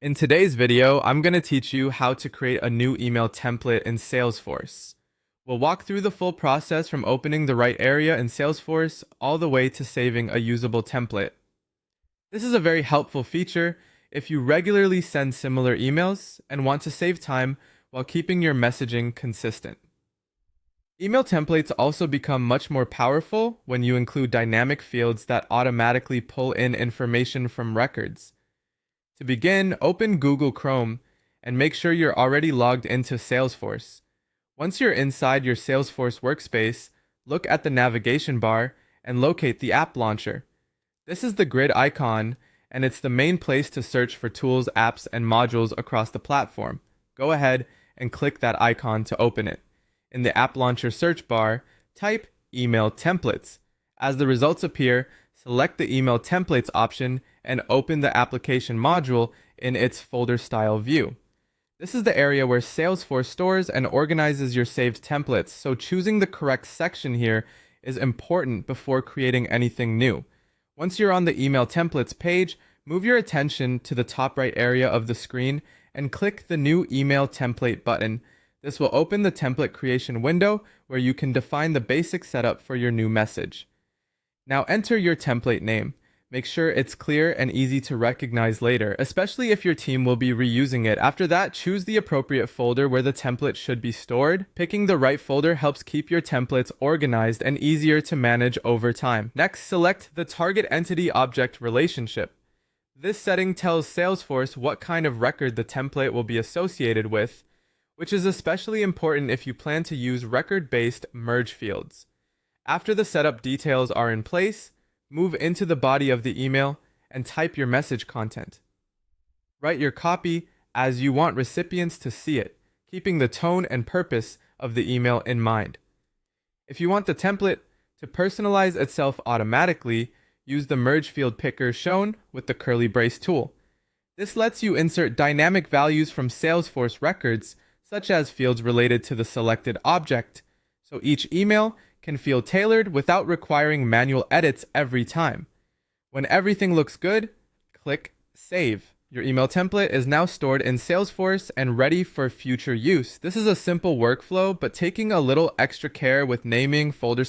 In today's video, I'm going to teach you how to create a new email template in Salesforce. We'll walk through the full process from opening the right area in Salesforce all the way to saving a usable template. This is a very helpful feature if you regularly send similar emails and want to save time while keeping your messaging consistent. Email templates also become much more powerful when you include dynamic fields that automatically pull in information from records. To begin, open Google Chrome and make sure you're already logged into Salesforce. Once you're inside your Salesforce workspace, look at the navigation bar and locate the app launcher. This is the grid icon, and it's the main place to search for tools, apps, and modules across the platform. Go ahead and click that icon to open it. In the app launcher search bar, type email templates. As the results appear, select the email templates option and open the application module in its folder style view. This is the area where Salesforce stores and organizes your saved templates, so choosing the correct section here is important before creating anything new. Once you're on the email templates page, move your attention to the top right area of the screen and click the new email template button. This will open the template creation window where you can define the basic setup for your new message. Now enter your template name. Make sure it's clear and easy to recognize later, especially if your team will be reusing it. After that, choose the appropriate folder where the template should be stored. Picking the right folder helps keep your templates organized and easier to manage over time. Next, select the target entity object relationship. This setting tells Salesforce what kind of record the template will be associated with, which is especially important if you plan to use record-based merge fields. After the setup details are in place, move into the body of the email and type your message content. Write your copy as you want recipients to see it, keeping the tone and purpose of the email in mind. If you want the template to personalize itself automatically, use the merge field picker shown with the curly brace tool. This lets you insert dynamic values from Salesforce records, such as fields related to the selected object, so each email can feel tailored without requiring manual edits every time. When everything looks good, click Save. Your email template is now stored in Salesforce and ready for future use. This is a simple workflow, but taking a little extra care with naming, folder